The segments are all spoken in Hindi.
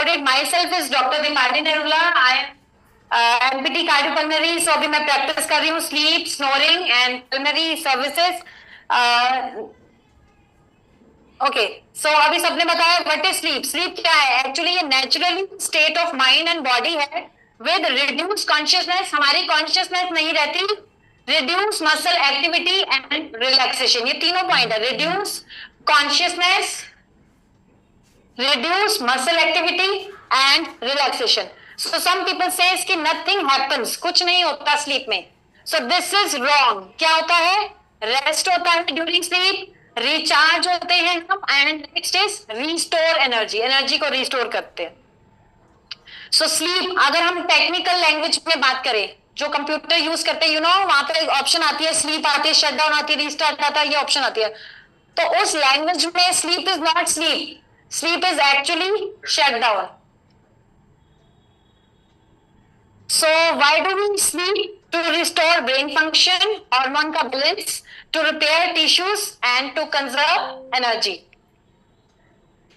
My self is doctor Deepali Narula. I MPT cardiopulmonary. So अभी मैं प्रैक्टिस कर रही हूँ sleep, snoring and pulmonary services. Okay, so अभी सबने बताया व्हाट इज स्लीप। स्लीप क्या है? एक्चुअली ये naturally state of mind and body है विद रिड्यूस कॉन्शियसनेस। हमारी कॉन्शियसनेस नहीं रहती, reduce muscle activity and relaxation. ये तीनों पॉइंट है, reduce consciousness, reduce muscle activity and relaxation. So some people says कि nothing happens, कुछ नहीं होता स्लीप में. So this is wrong. क्या होता है? रेस्ट होता है ड्यूरिंग स्लीप, रिचार्ज होते हैं हम, and next is restore energy, energy को रिस्टोर करते हैं. सो स्लीप अगर हम टेक्निकल लैंग्वेज में बात करें, जो कंप्यूटर यूज करते हैं, वहां पे ऑप्शन आती है, स्लीप आती है, शट डाउन आती है, रिस्टार्ट आता है, ये ऑप्शन आती है. तो उस लैंग्वेज में sleep is not sleep, sleep is actually shut down. So why do we sleep? To restore brain function, hormone का balance, to repair tissues and to conserve energy.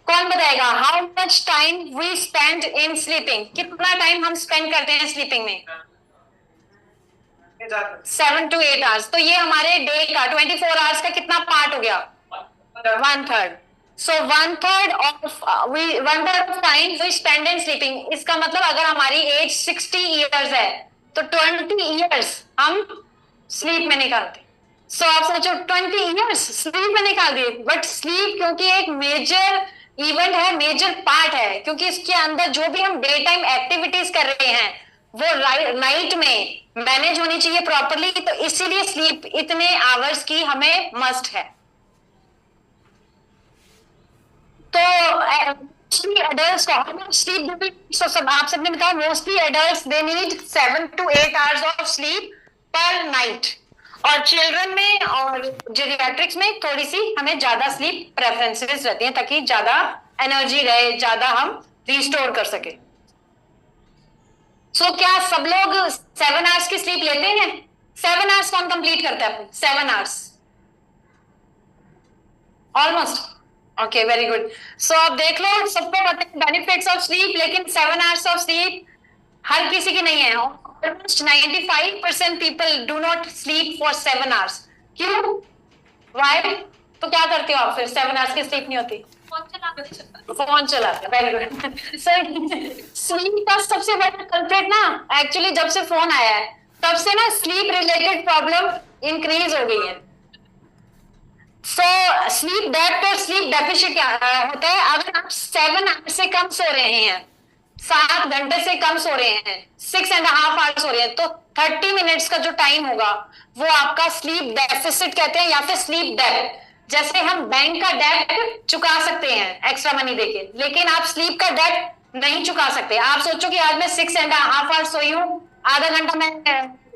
कौन बताएगा how much time we spend in sleeping? कितना टाइम हम स्पेंड करते हैं स्लीपिंग में? 7 to 8 hours. तो ये हमारे डे का 24 hours का कितना पार्ट हो गया? 1/3. So 1/3 of time we spend in sleeping. इसका मतलब अगर हमारी एज 60 years है तो 20 years हम स्लीप में निकालते. So आप सोचो 20 years स्लीप में निकाल दिए. बट स्लीप क्योंकि एक मेजर इवेंट है, मेजर पार्ट है, क्योंकि इसके अंदर जो भी हम डे टाइम एक्टिविटीज कर रहे हैं वो नाइट में मैनेज होनी चाहिए प्रॉपरली. तो इसीलिए स्लीप इतने आवर्स की हमें मस्ट है. तो एडल्ट्स को स्लीप, आप सबने बताया mostly adults they need 7 to 8 hours of sleep पर नाइट. और चिल्ड्रन में और जेरियाट्रिक्स में थोड़ी सी हमें ज्यादा स्लीप प्रेफरेंसेस रहती हैं ताकि ज्यादा एनर्जी रहे, ज्यादा हम रिस्टोर कर सके. सो क्या सब लोग 7 hours की स्लीप लेते हैं? 7 hours कौन कंप्लीट करता है? 7 hours almost. Okay, very good. So अब देख लो, सबको पता है बेनिफिट्स ऑफ स्लीप, लेकिन 7 hours ऑफ स्लीप हर किसी की नहीं है. Almost 95% people do not sleep for 7 hours. क्यों? व्हाई? तो क्या करते हो आप फिर 7 hours की स्लीप नहीं होती? फोन चलाते. Very good. सर स्लीप का सबसे बड़ा कल्प्रिट ना एक्चुअली जब से फोन आया है तब से ना स्लीप रिलेटेड प्रॉब्लम इंक्रीज हो गई है. सो स्लीप डेप्थ और स्लीप डेफिशिट क्या होता है? अगर आप 7 hours से कम सो रहे हैं, 7 घंटे से कम सो रहे हैं, 6.5 hours सो रहे हैं, तो 30 minutes का जो टाइम होगा वो आपका स्लीप डेफिसिट कहते हैं, या फिर स्लीप डेप्थ. जैसे हम बैंक का डेप्ट चुका सकते हैं एक्स्ट्रा मनी देके, लेकिन आप स्लीप का डेप्ट नहीं चुका सकते. आप सोचो कि आज मैं 6.5 hours सोई हूँ, आधा घंटा मैं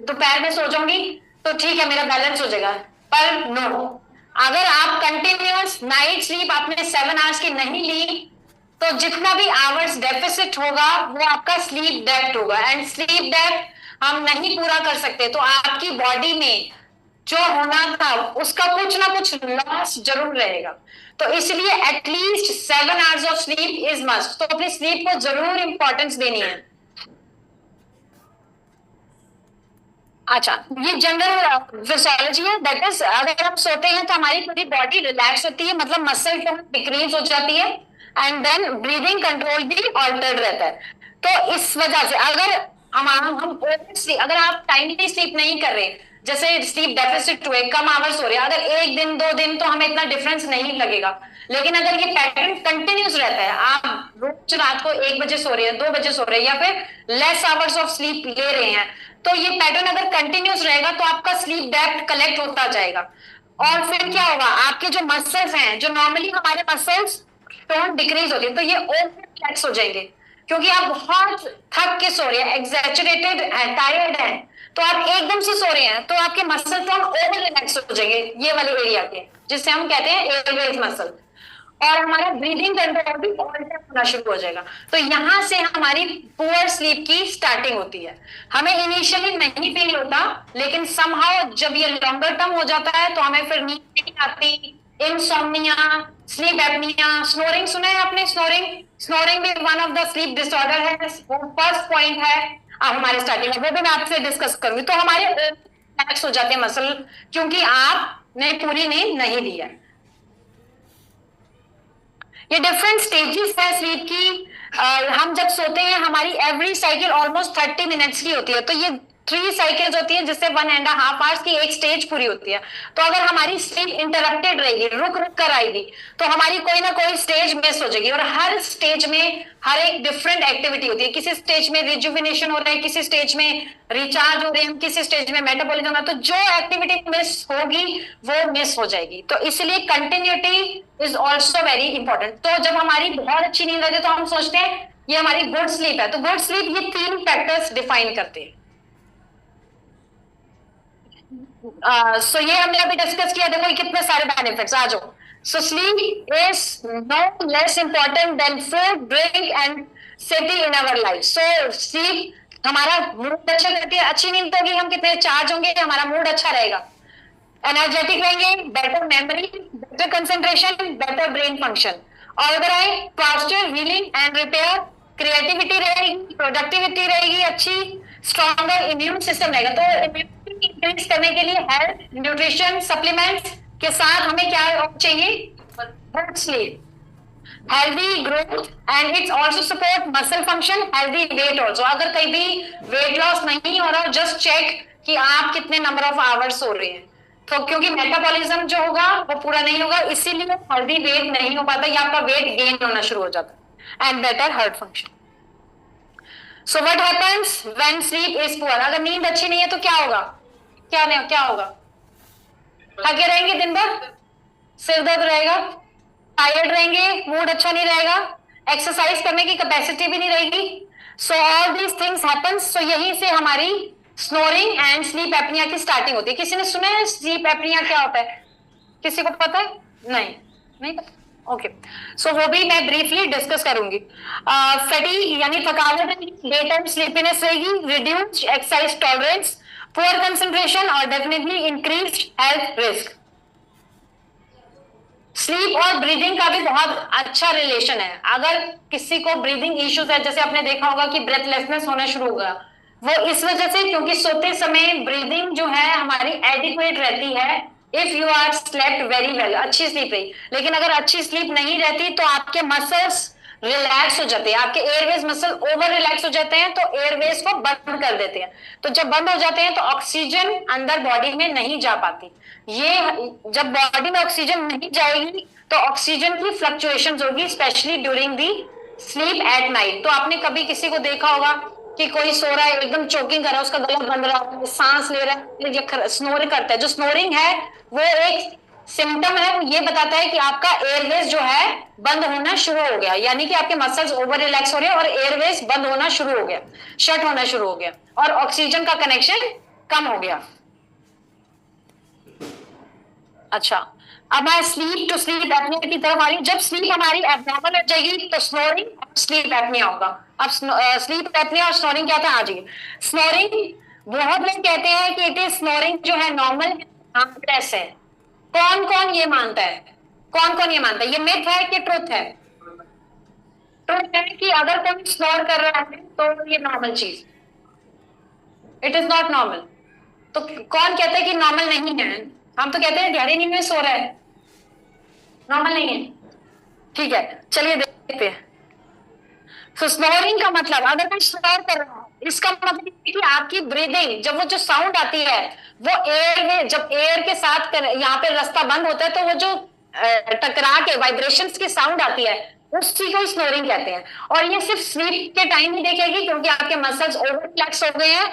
दोपहर में सो जाऊंगी तो ठीक है मेरा बैलेंस हो जाएगा. पर नो, अगर आप कंटिन्यूअस नाइट स्लीप आपने 7 hours की नहीं ली तो जितना भी आवर्स डेफिसिट होगा वो आपका स्लीप डेप्ट होगा. एंड स्लीप डेप्ट हम नहीं पूरा कर सकते तो आपकी बॉडी में जो होना था उसका कुछ ना कुछ लॉस जरूर रहेगा. तो इसलिए at least 7 hours of sleep is must. तो अपनी स्लीप को जरूर इंपॉर्टेंस देनी है. अच्छा, ये जनरल फिजियोलॉजी है. दैट इज अगर हम सोते हैं तो हमारी पूरी बॉडी रिलैक्स होती है, मतलब मसल टोन डिक्रीज हो जाती है, एंड देन ब्रीदिंग कंट्रोल भी ऑल्टर्ड रहता है. तो इस वजह से अगर अगर आप टाइमली स्लीप नहीं कर रहे, जैसे स्लीप डेफिसिट हुए, कम आवर्स हो रहे, अगर 1 दिन 2 दिन तो हमें इतना डिफरेंस नहीं लगेगा. लेकिन अगर ये पैटर्न कंटिन्यूस रहता है, आप रोज रात को 1 बजे सो रहे हैं, 2 बजे सो रहे हैं, या फिर लेस आवर्स ऑफ स्लीप ले रहे हैं, तो ये पैटर्न अगर कंटिन्यूस रहेगा तो आपका स्लीप डेप्थ कलेक्ट होता जाएगा. और फिर क्या होगा, आपके जो मसल्स हैं, जो नॉर्मली हमारे मसल्स टोन डिक्रीज होती है, तो ये ओवर रिलैक्स हो जाएंगे क्योंकि आप बहुत थक के सो रहे हैं, एग्जैचुरेटेड है, टायर्ड है, तो आप एकदम से सो रहे हैं तो आपके मसल टोन ओवर रिलैक्स हो जाएंगे ये वाले एरिया के, जिससे हम कहते हैं एयरवेज मसल. और हमारा ब्रीदिंग कंट्रोल भी ऑल्टर होना शुरू हो जाएगा. तो यहाँ से हमारी पुअर स्लीप की स्टार्टिंग होती है. हमें इनिशियली नहीं फील होता, लेकिन समहाउ जब ये लॉन्गर टर्म हो जाता है तो हमें फिर नींद नहीं आती, इंसोम्निया, स्लीप एपनिया, स्नोरिंग सुना है आपने? स्नोरिंग, स्नोरिंग भी one of the sleep disorder है, फर्स्ट पॉइंट है हमारे स्टार्टिंग में, वो भी मैं आपसे डिस्कस करूंगी। तो हमारे रिलैक्स हो जाते हैं मसल, क्योंकि आपने पूरी नींद नहीं ली है। ये डिफरेंट स्टेजेस है स्लीप की। हम जब सोते हैं हमारी एवरी साइकिल ऑलमोस्ट 30 मिनट्स की होती है, तो ये 3 साइकिल्स होती है जिससे 1.5 आवर्स की एक स्टेज पूरी होती है। तो अगर हमारी स्लीप इंटरप्टेड रहेगी, रुक रुक कर आएगी, तो हमारी कोई ना कोई स्टेज मिस हो जाएगी। और हर स्टेज में हर एक डिफरेंट एक्टिविटी होती है। किसी स्टेज में रिजुविनेशन हो रहा है, किसी स्टेज में रिचार्ज हो रहे हैं, किसी स्टेज में मेटाबॉलिज्म हो रहा है। तो जो एक्टिविटी मिस होगी वो मिस हो जाएगी। तो इसलिए continuity is also very important. तो जब हमारी बहुत अच्छी नींद आती है तो हम सोचते हैं ये हमारी गुड स्लीप है। तो गुड स्लीप ये 3 फैक्टर्स डिफाइन करते हैं। सो ये हमने अभी डिस्कस किया। देखो कितने सारे बेनिफिट्स, आ जाओ। So sleep is no less important than food, drink and city in our life. So sleep हमारा मूड अच्छा करती है। अच्छी नींद होगी, हम कितने चार्ज होंगे, हमारा मूड अच्छा रहेगा, एनर्जेटिक रहेंगे, better memory, better concentration, better brain function. और अगर आए positive healing and repair, creativity रहेगी, प्रोडक्टिविटी रहेगी अच्छी, स्ट्रॉन्गर इम्यून सिस्टम रहेगा। तो इम्यूनिटी इंक्रीज करने के लिए हेल्थ, न्यूट्रिशन, सप्लीमेंट्स के साथ हमें क्या चाहिए? Good sleep, healthy growth and it's also support muscle function, healthy weight also. अगर कहीं भी वेट लॉस नहीं हो रहा, जस्ट चेक कि आप कितने नंबर ऑफ आवर्स सो रहे हैं। तो क्योंकि मेटाबॉलिज्म जो होगा वो पूरा नहीं होगा, इसीलिए हेल्दी वेट नहीं हो पाता या आपका वेट गेन होना शुरू हो जाता है। And better heart function. So what happens when sleep is poor? अगर नींद अच्छी नहीं है तो क्या होगा? क्या होगा? थके रहेंगे दिन भर, सिर दर्द रहेगा, टायर्ड रहेंगे, मूड अच्छा नहीं रहेगा, एक्सरसाइज करने की कैपेसिटी भी नहीं रहेगी। So all these things happens. So यहीं से हमारी स्नोरिंग एंड स्लीप एपनिया की स्टार्टिंग होती है। किसी ने सुना है स्लीप एपनिया क्या होता है? किसी को पता है? नहीं पता। ओके, सो वो भी मैं ब्रीफली डिस्कस करूंगी। फैटी यानी थकावट रहेगी, डे टाइम स्लीपीनेस रहेगी, reduced exercise tolerance, poor concentration और definitely increased health risk. Sleep और ब्रीदिंग का भी बहुत अच्छा रिलेशन है। अगर किसी को ब्रीदिंग इश्यूज है, जैसे आपने देखा होगा कि ब्रेथलेसनेस होना शुरू होगा, वो इस वजह से क्योंकि सोते समय ब्रीदिंग जो है हमारी एडिक्वेट रहती है। If you are slept very well, अच्छी स्लीप रही, लेकिन अगर अच्छी स्लीप नहीं रहती तो आपके मसल्स रिलैक्स हो जाते हैं, आपके एयरवेज मसल ओवर रिलैक्स हो जाते हैं, तो एयरवेज को बंद कर देते हैं। तो जब बंद हो जाते हैं तो ऑक्सीजन अंदर बॉडी में नहीं जा पाती। ये जब बॉडी में ऑक्सीजन नहीं जाएगी तो ऑक्सीजन की फ्लक्चुएशंस होगी, specially during the sleep at night. तो आपने कभी किसी को देखा होगा कि कोई सो रहा है, एकदम चोकिंग कर रहा है, उसका गला बंद रहा है, सांस ले रहा है, स्नोरिंग करता है। जो स्नोरिंग है वो एक सिम्टम है, वो ये बताता है कि आपका एयरवेज जो है बंद होना शुरू हो गया, यानी कि आपके मसल्स ओवर रिलैक्स हो रहे हैं और एयरवेज बंद होना शुरू हो गया, शट होना शुरू हो गया और ऑक्सीजन का कनेक्शन कम हो गया। अच्छा, अब मैं स्लीप टू स्लीप एपनिया की तरफ आ रही हूँ। जब स्लीप हमारी एबनॉर्मल हो जाएगी तो स्नोरिंग और स्लीप एपनिया होगा। अब स्लीप एपनिया और स्नोरिंग क्या था? आ जाइए। स्नोरिंग, बहुत लोग कहते हैं कि इट इज स्नोरिंग जो है नॉर्मल हार्मलेस है। कौन कौन ये मानता है? ये मिथ है कि ट्रुथ है? ट्रुथ है कि अगर कोई स्नोर कर रहा है तो ये नॉर्मल चीज, इट इज नॉट नॉर्मल। तो कौन कहता है कि नॉर्मल नहीं है? हम तो कहते हैं गहरी नींद में सो रहा है, नॉर्मल नहीं है। ठीक है, चलिए देखते हैं। तो स्नोरिंग का मतलब, अगर कोई स्नोर कर रहा है, इसका मतलब कि आपकी ब्रीदिंग, जब वो जो साउंड आती है वो एयर में, जब एयर के साथ यहाँ पे रास्ता बंद होता है तो वो जो टकरा के वाइब्रेशंस की साउंड आती है उसी को स्नोरिंग कहते हैं। और ये सिर्फ स्लीप के टाइम ही दिखेगी क्योंकि आपके मसल्स ओवर रिलैक्स हो गए हैं,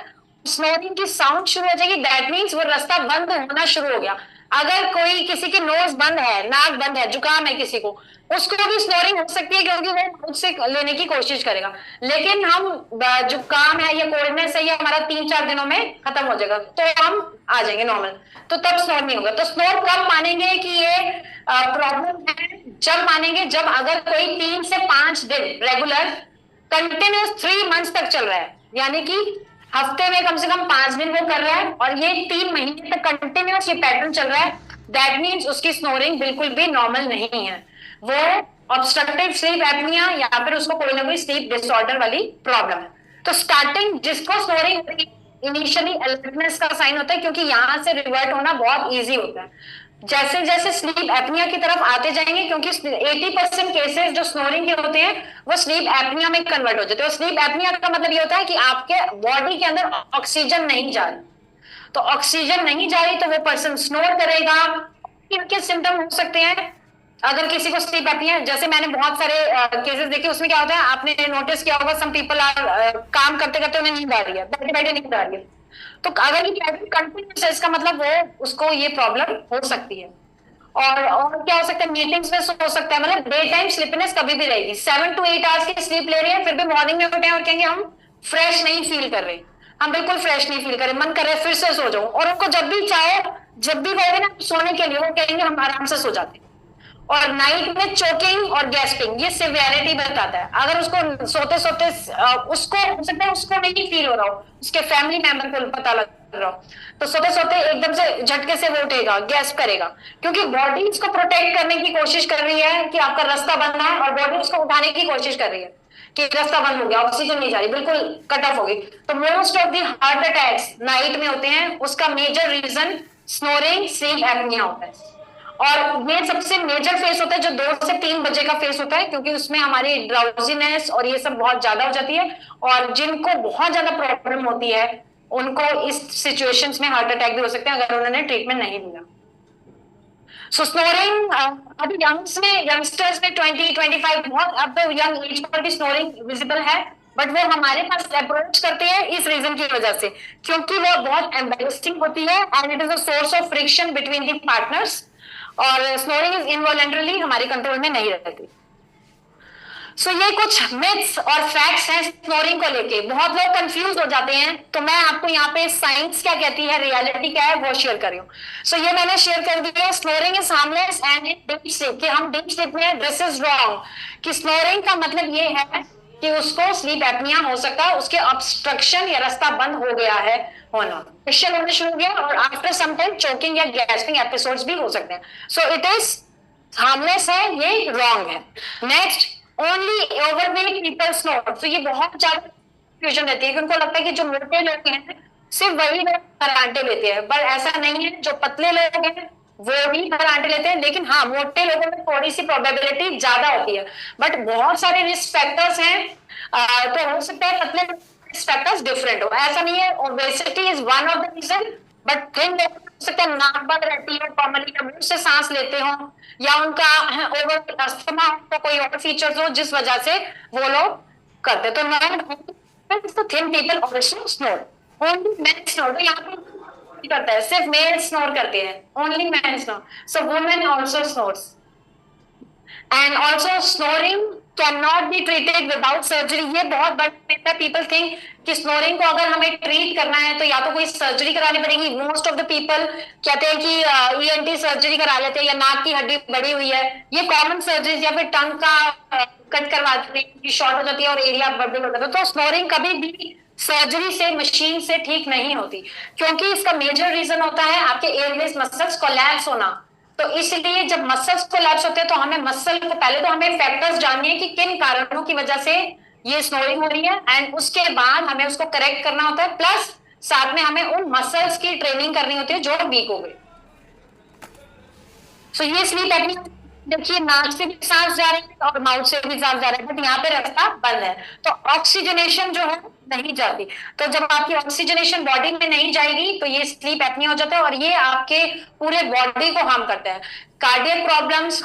स्नोरिंग की साउंड शुरू हो जाएगी, दैट मीन्स वो रास्ता बंद होना शुरू हो गया। अगर कोई किसी की नोज बंद है, नाक बंद है, जुकाम है किसी को, उसको भी स्नोरिंग हो सकती है क्योंकि वो माउथ से लेने की कोशिश करेगा। लेकिन हम जुकाम है या कोल्डनेस है, ये हमारा 3-4 दिनों में खत्म हो जाएगा, तो हम आ जाएंगे नॉर्मल, तो तब स्नोर नहीं होगा। तो स्नोर कब मानेंगे कि ये प्रॉब्लम है? जब मानेंगे जब अगर कोई 3 से 5 दिन रेगुलर कंटिन्यूस 3 मंथ्स तक चल रहा है, यानी कि हफ्ते में कम से कम 5 दिन वो कर रहा है और ये 3 महीने तक कंटिन्यूस ये पैटर्न चल रहा है, दैट मीन्स उसकी स्नोरिंग बिल्कुल भी नॉर्मल नहीं है। वो ऑब्स्ट्रक्टिव स्लीप एपनिया या फिर उसको कोई ना कोई स्लीप डिसऑर्डर वाली प्रॉब्लम है। तो स्टार्टिंग जिसको स्नोरिंग इनिशियली अलर्टनेस का साइन होता है, क्योंकि यहाँ से रिवर्ट होना बहुत इजी होता है। जैसे जैसे स्लीप एपनिया की तरफ आते जाएंगे, क्योंकि 80% केसेस जो स्नोरिंग के होते हैं वो स्लीप एपनिया में कन्वर्ट हो जाते हैं। स्लीप एपनिया का मतलब ये होता है कि आपके बॉडी के अंदर ऑक्सीजन नहीं जा रही, तो ऑक्सीजन नहीं जा रही तो वो पर्सन स्नोर करेगा। इनके सिम्टम हो सकते हैं अगर किसी को स्लीप एपनिया, जैसे मैंने बहुत सारे केसेस देखे, उसमें क्या होता है आपने नोटिस किया होगा, सम पीपल आर काम करते करते उन्हें नींद आ रही है, बैठे बैठे नींद आ रही है, तो अगर ये कंटिन्यूस है इसका मतलब वो उसको ये प्रॉब्लम हो सकती है। और क्या हो सकता है, मीटिंग्स में हो सकता है, मतलब डे टाइम स्लीपनेस कभी भी रहेगी। 7 to 8 आवर्स की स्लीप ले रहे हैं फिर भी मॉर्निंग में उठे और कहेंगे हम फ्रेश नहीं फील कर रहे, हम बिल्कुल फ्रेश नहीं फील कर रहे, मन कर रहा है फिर से सो जाऊं। और उनको जब भी चाहे, जब भी कहोगे ना सोने के लिए, वो कहेंगे हम आराम से सो जाते हैं। और नाइट में चोकिंग और गैस्पिंग ये सिवियरिटी बताता है। अगर उसको सोते सोते उसको हो सकता है उसको नहीं फील हो रहा हो, उसके फैमिली मेंबर को पता लग रहा हो, तो सोते सोते एकदम से झटके से वो उठेगा, गैस्प करेगा, क्योंकि बॉडी इसको प्रोटेक्ट करने की कोशिश कर रही है कि आपका रास्ता बंद है, और बॉडी उसको उठाने की कोशिश कर रही है कि रास्ता बंद हो गया, ऑक्सीजन नहीं जा रही, बिल्कुल कट ऑफ हो गई। तो most of the heart attacks night में होते हैं, उसका major reason snoring sleep apnoea होता है। और ये सबसे मेजर फेस होता है जो 2 से 3 बजे का फेस होता है, क्योंकि उसमें हमारी ड्राउजीनेस और ये सब बहुत ज्यादा हो जाती है, और जिनको बहुत ज्यादा प्रॉब्लम होती है उनको इस सिचुएशंस में हार्ट अटैक भी हो सकते हैं अगर उन्होंने ट्रीटमेंट नहीं लिया। सो स्नोरिंग अभी यंगस्टर्स में 20-25 बहुत, अब तो यंग एज पर भी स्नोरिंग विजिबल है, बट वो हमारे पास अप्रोच करते हैं इस रीजन की वजह से, क्योंकि वो बहुत एम्बेरसिंग होती है and it is a source of friction between the partners, और स्नोरिंग इज इनवॉलेंटरली हमारे कंट्रोल में नहीं रहती। सो ये कुछ मिथ्स और फैक्ट्स हैं स्नोरिंग को लेके, बहुत लोग कंफ्यूज हो जाते हैं, तो मैं आपको यहाँ पे साइंस क्या कहती है, रियलिटी क्या है, वो शेयर कर रही हूँ। सो ये मैंने शेयर कर दिया, snoring is harmless and in deep sleep, कि हम डीप स्लीप में, दिस इज रॉन्ग, कि स्नोरिंग का मतलब ये है कि उसको स्लीप एपनिया हो सकता है, उसके ऑब्स्ट्रक्शन या रास्ता बंद हो गया है होना, क्वेश्चन होने शुरू हो गया, और आफ्टर सम टाइम चोकिंग या गैस्पिंग एपिसोड्स भी हो सकते हैं। सो इट इज हार्मलेस है, ये रॉन्ग है। Next, only overweight people snore, तो ये बहुत ज्यादा कंफ्यूजन रहती है कि उनको लगता है कि जो मोटे लोग हैं सिर्फ वही लोग कराटे लेते हैं, पर ऐसा नहीं है, जो पतले लोग हैं वो भी कराटे लेते हैं, लेकिन हाँ मोटे लोगों में थोड़ी सी प्रोबेबिलिटी ज्यादा होती है, बट बहुत सारे रिस्क फैक्टर्स हैं, तो हो सकता है पतले रिस्क फैक्टर्स डिफरेंट हो, ऐसा नहीं है। Obesity is one of the reason, but thin हो सकता है नाक बंद रहती है, कॉमनली मुंह से सांस लेते हो, या उनका ओवर अस्थमा तो कोई और फीचर्स हो जिस वजह से वो लोग करते, तो not thin people also snore, only main snore, तो यहाँ पे करता है सिर्फ मेल स्नोर करते हैं, only main snore, so women also snores. And also snoring can not be treated without surgery, ये बहुत बड़ा मिथ है, पीपल थिंक कि स्नोरिंग को अगर हमें ट्रीट करना है तो या तो कोई सर्जरी करानी पड़ेगी, मोस्ट ऑफ द पीपल कहते हैं कि ईएनटी सर्जरी करा लेते हैं, या नाक की हड्डी बड़ी हुई है, ये कॉमन सर्जरी, या फिर टंग का कट करवा देते हैं, शॉर्ट हो जाती है और एरिया बड़े हो जाता है, तो स्नोरिंग कभी भी सर्जरी से, मशीन से ठीक नहीं होती, क्योंकि इसका मेजर रीजन होता है आपके एयरवेज मसल्स कोलैप्स होना। तो इसलिए जब मसल्स कोलैप्स होते हैं तो हमें मसल को, पहले तो हमें फैक्टर्स जानने हैं कि किन कारणों की वजह से ये स्नोरिंग हो रही है, एंड उसके बाद हमें उसको करेक्ट करना होता है, प्लस साथ में हमें उन मसल्स की ट्रेनिंग करनी होती है जो वीक हो गए। सो ये स्लीप एपनिया, देखिए नाक से भी सांस जा रही है और माउथ से भी सांस जा रहा है, बट यहाँ पे रास्ता बंद है, तो ऑक्सीजनेशन जो है नहीं जाती, तो जब आपकी ऑक्सीजनेशन बॉडी में नहीं जाएगी तो ये स्लीप एपनिया हो जाता है, और ये आपके पूरे बॉडी को हार्म करता है। कार्डियक प्रॉब्लम्स,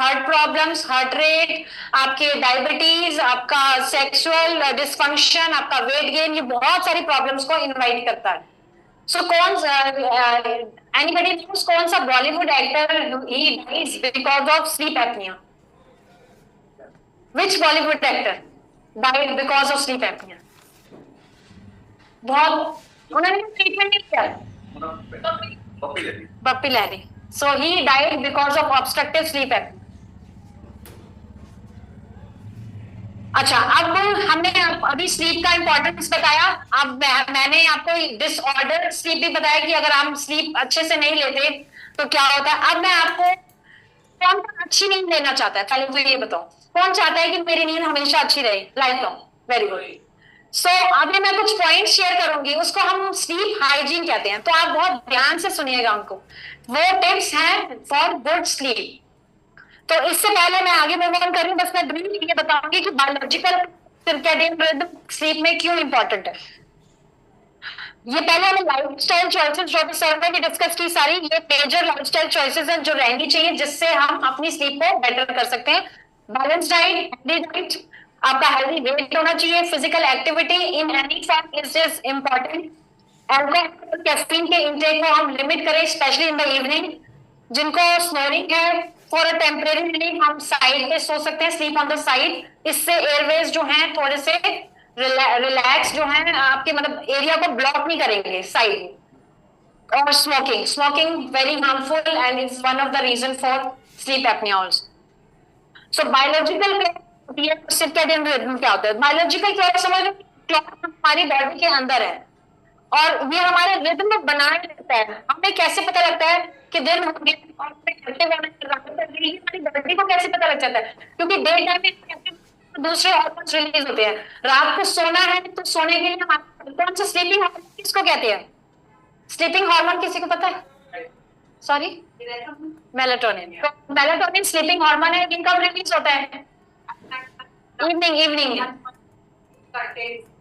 हार्ट रेट, आपके डायबिटीज, आपका सेक्सुअल डिसफंक्शन, आपका वेट गेन, ये बहुत सारी प्रॉब्लम्स को इनवाइट करता है। सो anybody knows कौन सा Bollywood actor he dies because of sleep apnea? Which Bollywood actor died because of sleep apnea? बहुत, उन्होंने ट्रीटमेंट नहीं किया, Bappi Lahiri, so he died because of obstructive sleep apnea. अच्छा, अब हमने अभी स्लीप का इंपॉर्टेंस बताया, अब मैंने आपको डिसऑर्डर स्लीप भी बताया कि अगर हम स्लीप अच्छे से नहीं लेते तो क्या होता है। अब मैं आपको कौन सा अच्छी नींद लेना चाहता है? पहले तो ये बताओ, कौन चाहता है कि मेरी नींद हमेशा अच्छी रहे life long? Very good. So अभी मैं कुछ पॉइंट शेयर करूंगी, उसको हम स्लीप हाइजीन कहते हैं, तो आप बहुत ध्यान से सुनिएगा उनको। वो टिप्स हैं फॉर गुड स्लीप। तो इससे पहले मैं आगे मूव ऑन करूं, बस मैं ब्रीफ ये बताऊंगी कि बायोलॉजिकल सर्कैडियन रिदम स्लीप में क्यों इंपॉर्टेंट है। ये पहले हमें लाइफस्टाइल चॉइसेस जो सर ने डिस्कस की सारी, ये मेजर लाइफस्टाइल चॉइसेस हैं जो रहनी चाहिए जिससे हम अपनी स्लीप को बेटर कर सकते हैं। बैलेंस डाइट, हेल्दी डाइट, आपका हेल्दी वेट होना चाहिए, physical activity in any form is important. Alcohol, caffeine के इंटेक को हम लिमिट करें, स्पेशली इन द इवनिंग। जिनको स्नोरिंग है, फॉर अ टेम्परेरी रिलीफ हम साइड पे सो सकते हैं, स्लीप ऑन द साइड। इससे एयरवेज जो हैं थोड़े से रिलैक्स जो है, आपके मतलब एरिया को ब्लॉक नहीं करेंगे साइड। और smoking, smoking very harmful and is one of the reason for sleep apnoea also. So biological circadian rhythm क्या होता है? बायोलॉजिकल क्लॉक समझ लो, क्लॉक हमारी बॉडी के अंदर है और ये हमारे रिदम में बनाए रहता है। हमें कैसे पता लगता है कि दिन हो गया और हमारी बॉडी को कैसे पता लग जाता है? क्योंकि डे टाइम में दूसरे हार्मोन्स रिलीज होते हैं। रात को सोना है तो सोने के लिए कौन सा स्लीपिंग हार्मोन किसको कहते हैं? स्लीपिंग हार्मोन किसी को पता है? Sorry, melatonin. तो मेलाटोनिन स्लीपिंग हार्मोन है, दिन कब रिलीज होता है? इवनिंग।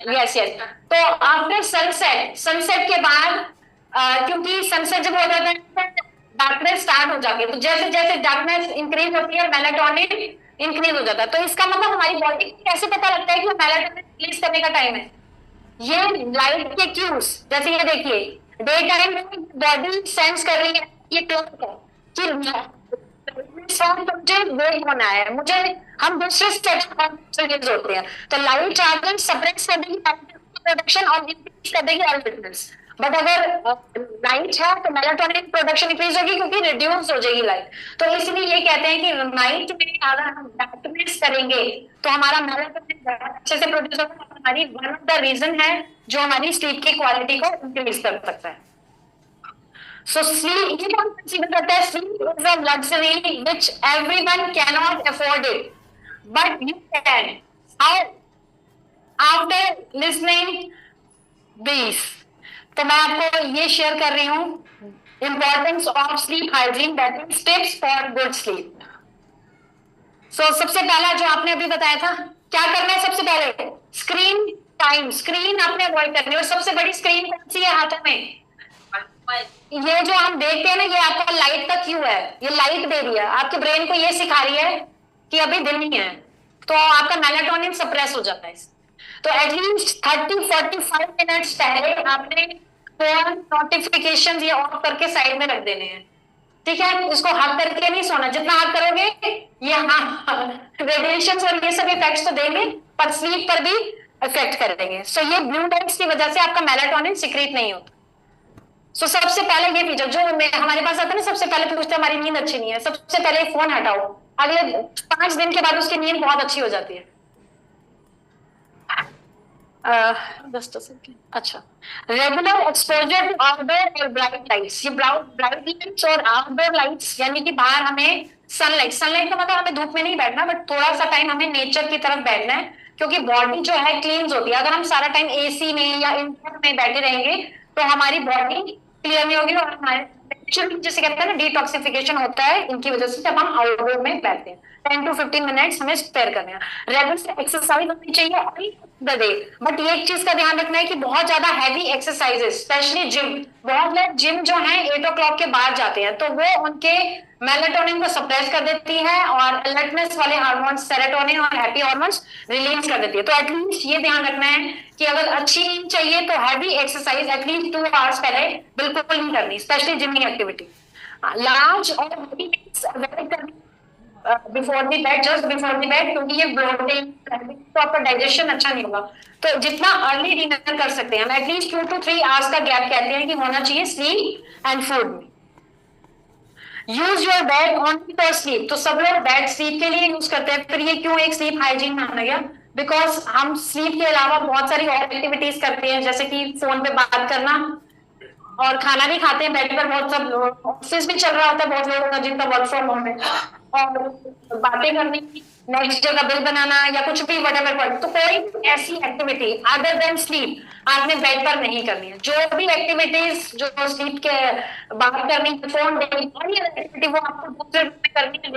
Yes yes. तो आफ्टर सनसेट, सनसेट के बाद क्योंकि सनसेट जब हो जाता है डार्कनेस स्टार्ट हो जाती है, तो जैसे जैसे डार्कनेस इंक्रीज होती है मेलाटोनिन इंक्रीज हो जाता है। तो इसका मतलब हमारी बॉडी को कैसे पता लगता है कि वो मेलाटोनिन रिलीज करने का टाइम है? ये लाइट के क्यूज, जैसे ये देखिए, डे टाइम में बॉडी सेंस कर रही है ये क्लॉक है कि मुझे वेट होना है, मुझे हम दूसरे स्टेज रिलीज होते हैं। तो लाइट चार्जर सप्रेस कर देगी प्रोडक्शन और इंक्रीज कर देगी एल्बिडोस। बट अगर लाइट है तो मेलाटोनिन प्रोडक्शन इंक्रीज होगी क्योंकि रिड्यूस हो जाएगी लाइट। तो इसलिए ये कहते हैं कि नाइट में अगर हम डार्कनेस करेंगे तो हमारा मेलाटोनिन अच्छे से प्रोड्यूस होगा। हमारी वन ऑफ द रीजन है जो हमारी स्लीप की क्वालिटी को इंक्रीज कर सकता है। So sleep, ये कौन कंसीडर करता है? Sleep is a luxury which everyone cannot afford it, but you can. How? After listening this, तो मैं आपको ये शेयर कर रही हूँ importance of sleep hygiene, that is tips for good sleep. So सबसे पहला जो आपने अभी बताया था, क्या करना है सबसे पहले? स्क्रीन टाइम, स्क्रीन आपने अवॉइड करनी है। और सबसे बड़ी स्क्रीन कौन सी है हाथों में? ये जो हम देखते हैं ना, ये आपका लाइट का क्यू है, ये लाइट दे रही है आपके ब्रेन को, ये सिखा रही है कि अभी दिन नहीं है, तो आपका मेलाटोनिन सप्रेस हो जाता है। तो एटलीस्ट 30-45 मिनट्स पहले आपने फोन नोटिफिकेशन ये ऑफ करके साइड में रख देने हैं, ठीक है? इसको हक करके नहीं सोना, जितना हक करोगे ये रेडिएशन और ये सब इफेक्ट्स तो देंगे पर स्लीप पर भी इफेक्ट करेंगे। सो ये ब्लू लाइट्स की वजह से आपका मेलाटोनिन सिक्रीट नहीं होता। सो सबसे पहले ये फीचर जो हमारे पास आता है ना, सबसे पहले पूछते हैं हमारी नींद अच्छी नहीं है, सबसे पहले फोन हटाओ, अगले 5 दिन के बाद उसकी नींद बहुत अच्छी हो जाती है। अच्छा, रेगुलर एक्सपोजर टू आउटडोर और ब्राइट लाइट्स। ये ब्राइट लाइट्स और आउटडोर लाइट्स यानी कि बाहर हमें सनलाइट का मतलब हमें धूप में नहीं बैठना, बट थोड़ा सा टाइम हमें नेचर की तरफ बैठना है, क्योंकि बॉडी जो है क्लींस होती है। अगर हम सारा टाइम एसी में या इंडोर में बैठे रहेंगे तो हमारी बॉडी क्लियर नहीं होगी और हमारे जैसे कहते हैं ना डिटॉक्सिफिकेशन होता है इनकी वजह से जब हम आउटडोर में बैठते हैं। 10 to 15 मिनट्स हमें स्पेयर करने हैं। रेगुलर एक्सरसाइज होनी चाहिए द डे, बट ये एक चीज का ध्यान रखना है कि बहुत ज्यादा हैवी एक्सरसाइजेस, स्पेशली जिम, बहुत लोग जिम जो है 8 o'clock के बाद जाते हैं, तो वो उनके मेलाटोनिन को सप्रेस कर देती है और अलर्टनेस वाले हार्मोन्स सेरोटोनिन और हैप्पी हार्मोन्स रिलीज कर देती है। तो एटलीस्ट ये ध्यान रखना है कि अगर अच्छी नींद चाहिए तो हैवी एक्सरसाइज एटलीस्ट 2 hours पहले बिल्कुल नहीं करनी, स्पेशली जिमिंग एक्टिविटी। लार्ज और अवॉइड करनी before the bed, just before the bed, क्योंकि ये ब्लोटिंग तो आपका डाइजेशन अच्छा नहीं होगा। तो जितना अर्ली डिनर कर सकते हैं हम, एटलीस्ट 2 to 3 hours का गैप कहते हैं कि होना चाहिए स्लीप एंड फूड में। Use your bed only for sleep, तो सब लोग बेड स्लीप के लिए यूज करते हैं, फिर ये क्यों एक स्लीप हाइजीन माना गया? बिकॉज हम स्लीप के अलावा बहुत सारी और एक्टिविटीज करते हैं, जैसे कि फोन पे बात करना और खाना भी खाते हैं बेड पर। बहुत सब ऑफिस भी चल रहा होता है, बहुत लोगों का जिनका वर्क फ्रॉम होम है, और बातें करनी, नेक्स्ट जगह बिल बनाना या कुछ भी वटेवर, तो कोई ऐसी एक्टिविटी अदर देन स्लीप आपने बेड पर नहीं करनी है। जो भी एक्टिविटीज जो स्लीप के बात करनी है, फोन एक्टिविटी, वो आपको दूसरे रूम में करनी है।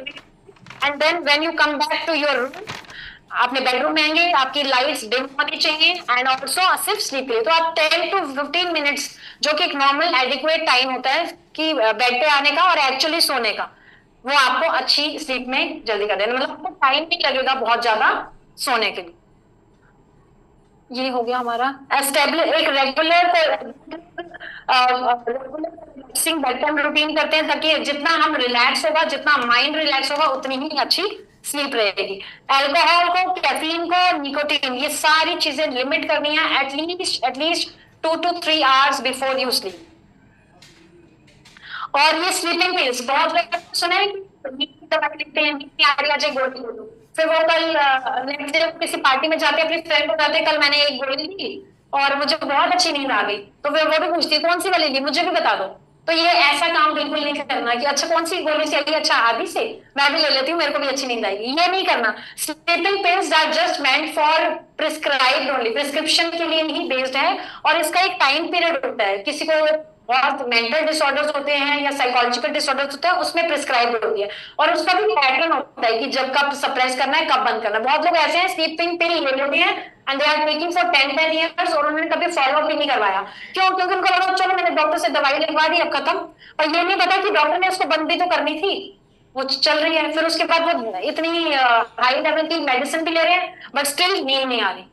And then when you come back to your room, अपने बेडरूम में आएंगे, आपकी लाइट्स डिम होनी चाहिए एंड ऑल्सो सिर्फ स्लीप के लिए तो आप 10 to 15 मिनट्स, जो कि एक नॉर्मल एडिक्वेट टाइम होता है कि बेड पे आने का और एक्चुअली सोने का, वो आपको अच्छी स्लीप में जल्दी कर देना, मतलब आपको टाइम नहीं लगेगा बहुत ज्यादा सोने के लिए। ये हो गया हमारा एस्टेब्लिश एक रेगुलर बेड टाइम रूटीन करते हैं, ताकि जितना हम रिलैक्स होगा, जितना माइंड रिलैक्स होगा, उतनी ही अच्छी स्लीप रहेगी। अल्कोहल को, कैफीन को, निकोटीन, ये सारी चीजें लिमिट करनी है at least 2 to 3 hours before you sleep. और ये स्लीपिंग पिल्स, बहुत लोग सुना है दवाई लिखते हैं, गोली, फिर वो कल नेक्स्ट डे किसी पार्टी में जाते अपनी फ्रेंड को बताते कल मैंने एक गोली ली और मुझे बहुत अच्छी नींद आ गई, तो फिर वो भी पूछती है कौन सी वाली ली, मुझे भी बता दो। तो ये ऐसा काम बिल्कुल नहीं करना कि अच्छा कौन सी गोली से आई, अच्छा आधी से मैं भी ले लेती हूँ, मेरे को भी अच्छी नींद आएगी, ये नहीं करना। Sleeping pills are just meant for prescribed only, prescription के लिए ही बेस्ड है, और इसका एक टाइम पीरियड होता है। किसी को बहुत मेंटल डिसऑर्डर्स होते हैं या साइकोलॉजिकल डिसऑर्डर्स होते हैं, उसमें प्रिस्क्राइब होती है, और उसका भी पैटर्न होता है कि जब कब सप्रेस करना है, कब बंद करना है। बहुत लोग ऐसे हैं स्लीपिंग पिल ले लेते हैं and they are taking for 10 years और उन्होंने कभी फॉलो भी नहीं करवाया। क्यों? क्योंकि उनको लगा चलो मैंने डॉक्टर से दवाई लिखवा दी, अब खत्म, और ये नहीं पता कि डॉक्टर ने उसको बंद भी तो करनी थी, वो चल रही है। फिर उसके बाद वो इतनी हाई लेवल की मेडिसिन भी ले रहे हैं बट स्टिल नींद नहीं आ रही।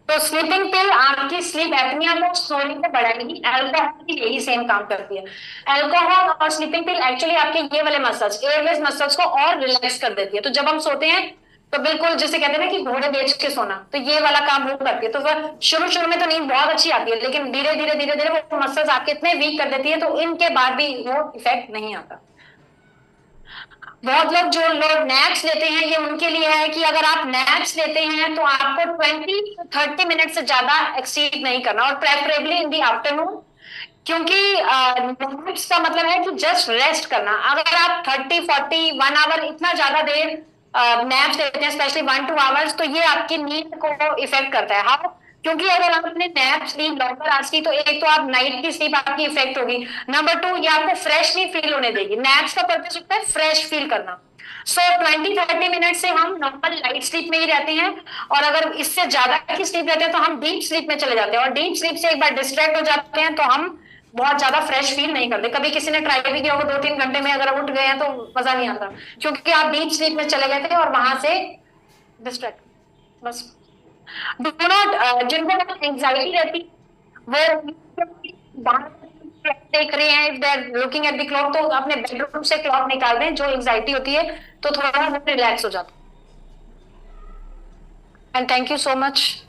तो स्लीपिंग पिल आपकी स्लीप एपनिया को, सोने को बढ़ाएगी। अल्कोहल की यही सेम काम करती है। अल्कोहल और स्लीपिंग पिल एक्चुअली आपके ये वाले मसल्स, एयरवेज मसल्स को और रिलैक्स कर देती है। तो जब हम सोते हैं तो बिल्कुल जैसे कहते हैं ना कि घोड़े बेच के सोना, तो ये वाला काम वो करती है। तो फिर शुरू शुरू में तो नींद बहुत अच्छी आती है, लेकिन धीरे धीरे धीरे धीरे वो मसल्स आपके इतने वीक कर देती है, तो इनके बाद भी वो इफेक्ट नहीं आता। बहुत लोग जो लोग नैप्स लेते हैं, ये उनके लिए है कि अगर आप नैप्स लेते हैं तो आपको 20 to 30 मिनट से ज्यादा एक्सीड नहीं करना, और प्रेफरेबली इन दी आफ्टरनून, क्योंकि नैप्स का मतलब है कि जस्ट रेस्ट करना। अगर आप 30, 40, 1 आवर इतना ज्यादा देर नैप्स लेते हैं, स्पेशली 1, 2 आवर्स, तो ये आपकी नींद को इफेक्ट करता है। हाँ, क्योंकि अगर आपने नैप स्लीप लॉन्गर आज की, तो एक तो आप नाइट की स्लीप आपकी इफेक्ट होगी, नंबर 2 ये आपको फ्रेश नहीं फील होने देगी। नैप्स का पर्पस होता है फ्रेश फील करना। सो 20-30 मिनट से हम नॉर्मल लाइट स्लीप में ही रहते हैं, और अगर इससे ज्यादा की स्लीप रहते हैं तो हम डीप स्लीप में चले जाते हैं, और डीप स्लीप से एक बार डिस्ट्रैक्ट हो जाते हैं तो हम बहुत ज्यादा फ्रेश फील नहीं करते। कभी किसी ने ट्राई भी किया होगा, 2-3 घंटे में अगर उठ गए हैं तो मजा नहीं आता, क्योंकि आप डीप स्लीप में चले गए थे और वहां से डिस्ट्रैक्ट। बस डू नॉट, जिनको एंजाइटी रहती वो बाहर देख रहे हैं, if they are looking at the clock, तो अपने बेडरूम से क्लॉक निकाल दें, जो एंजाइटी होती है तो थोड़ा रिलैक्स हो जाता है। And thank you so much.